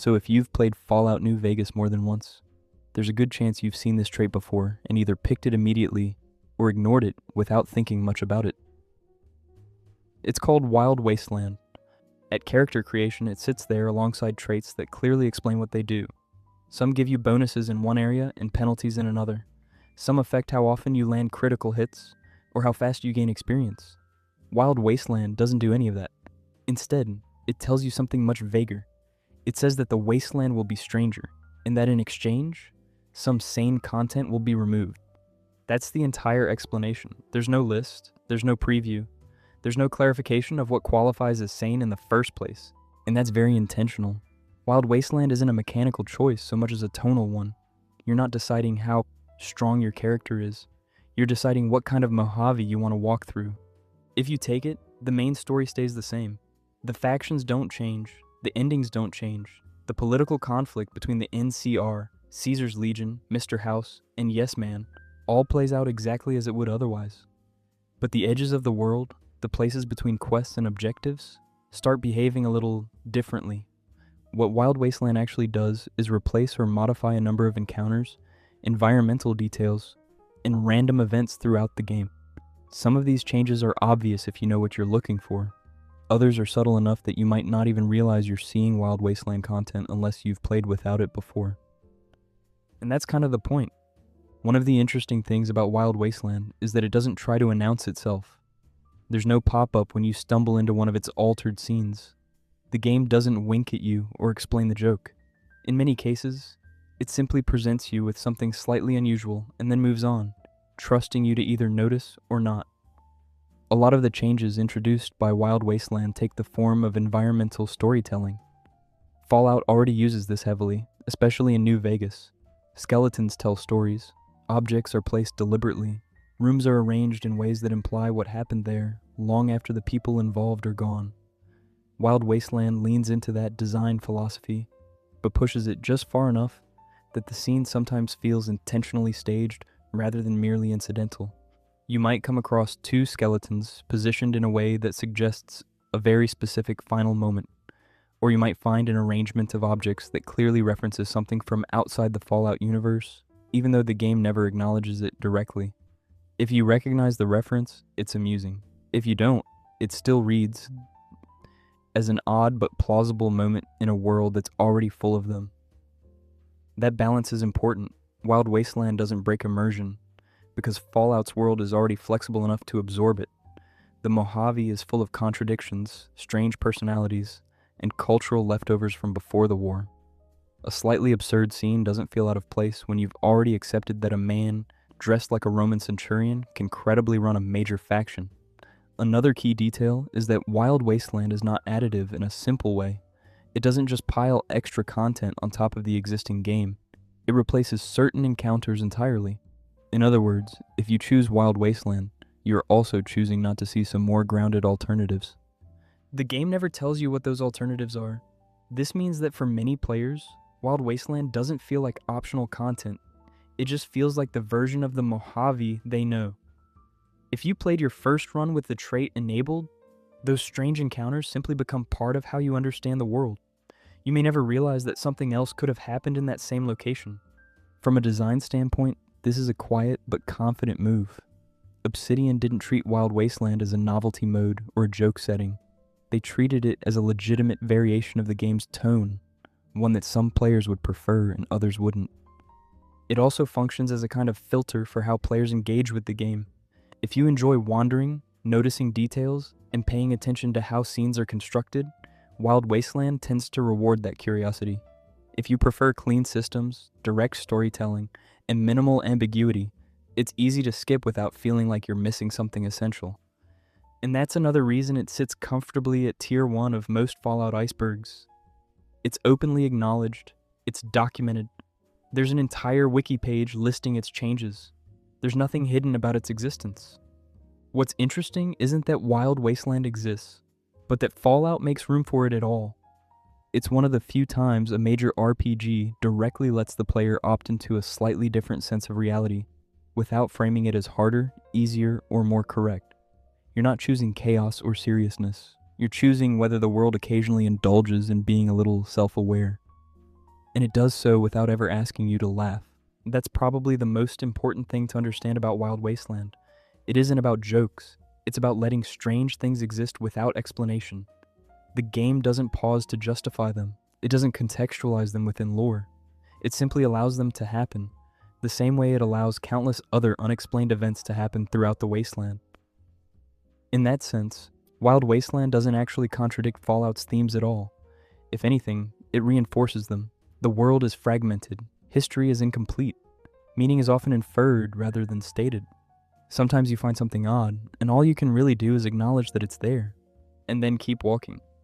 So if you've played Fallout New Vegas more than once, there's a good chance you've seen this trait before and either picked it immediately or ignored it without thinking much about it. It's called Wild Wasteland. At character creation, it sits there alongside traits that clearly explain what they do. Some give you bonuses in one area and penalties in another. Some affect how often you land critical hits or how fast you gain experience. Wild Wasteland doesn't do any of that. Instead, it tells you something much vaguer. It says that the wasteland will be stranger, and that in exchange, some sane content will be removed. That's the entire explanation. There's no list, there's no preview, there's no clarification of what qualifies as sane in the first place, and that's very intentional. Wild Wasteland isn't a mechanical choice so much as a tonal one. You're not deciding how strong your character is. You're deciding what kind of Mojave you want to walk through. If you take it, the main story stays the same. The factions don't change. The endings don't change. The political conflict between the NCR, Caesar's Legion, Mr. House, and Yes Man all plays out exactly as it would otherwise. But the edges of the world, the places between quests and objectives, start behaving a little differently. What Wild Wasteland actually does is replace or modify a number of encounters, environmental details, and random events throughout the game. Some of these changes are obvious if you know what you're looking for. Others are subtle enough that you might not even realize you're seeing Wild Wasteland content unless you've played without it before. And that's kind of the point. One of the interesting things about Wild Wasteland is that it doesn't try to announce itself. There's no pop-up when you stumble into one of its altered scenes. The game doesn't wink at you or explain the joke. In many cases, it simply presents you with something slightly unusual and then moves on, trusting you to either notice or not. A lot of the changes introduced by Wild Wasteland take the form of environmental storytelling. Fallout already uses this heavily, especially in New Vegas. Skeletons tell stories, objects are placed deliberately, rooms are arranged in ways that imply what happened there long after the people involved are gone. Wild Wasteland leans into that design philosophy, but pushes it just far enough that the scene sometimes feels intentionally staged rather than merely incidental. You might come across two skeletons positioned in a way that suggests a very specific final moment, or you might find an arrangement of objects that clearly references something from outside the Fallout universe, even though the game never acknowledges it directly. If you recognize the reference, it's amusing. If you don't, it still reads as an odd but plausible moment in a world that's already full of them. That balance is important. Wild Wasteland doesn't break immersion, because Fallout's world is already flexible enough to absorb it. The Mojave is full of contradictions, strange personalities, and cultural leftovers from before the war. A slightly absurd scene doesn't feel out of place when you've already accepted that a man dressed like a Roman centurion can credibly run a major faction. Another key detail is that Wild Wasteland is not additive in a simple way. It doesn't just pile extra content on top of the existing game. It replaces certain encounters entirely. In other words, if you choose Wild Wasteland, you're also choosing not to see some more grounded alternatives. The game never tells you what those alternatives are. This means that for many players, Wild Wasteland doesn't feel like optional content. It just feels like the version of the Mojave they know. If you played your first run with the trait enabled, those strange encounters simply become part of how you understand the world. You may never realize that something else could have happened in that same location. From a design standpoint, this is a quiet but confident move. Obsidian didn't treat Wild Wasteland as a novelty mode or a joke setting. They treated it as a legitimate variation of the game's tone, one that some players would prefer and others wouldn't. It also functions as a kind of filter for how players engage with the game. If you enjoy wandering, noticing details, and paying attention to how scenes are constructed, Wild Wasteland tends to reward that curiosity. If you prefer clean systems, direct storytelling, and minimal ambiguity, it's easy to skip without feeling like you're missing something essential. And that's another reason it sits comfortably at tier 1 of most Fallout icebergs. It's openly acknowledged, it's documented. There's an entire wiki page listing its changes. There's nothing hidden about its existence. What's interesting isn't that Wild Wasteland exists, but that Fallout makes room for it at all. It's one of the few times a major RPG directly lets the player opt into a slightly different sense of reality, without framing it as harder, easier, or more correct. You're not choosing chaos or seriousness. You're choosing whether the world occasionally indulges in being a little self-aware. and it does so without ever asking you to laugh. That's probably the most important thing to understand about Wild Wasteland. It isn't about jokes, it's about letting strange things exist without explanation. The game doesn't pause to justify them, it doesn't contextualize them within lore. It simply allows them to happen, the same way it allows countless other unexplained events to happen throughout the wasteland. In that sense, Wild Wasteland doesn't actually contradict Fallout's themes at all. If anything, it reinforces them. The world is fragmented, history is incomplete, meaning is often inferred rather than stated. Sometimes you find something odd, and all you can really do is acknowledge that it's there, and then keep walking.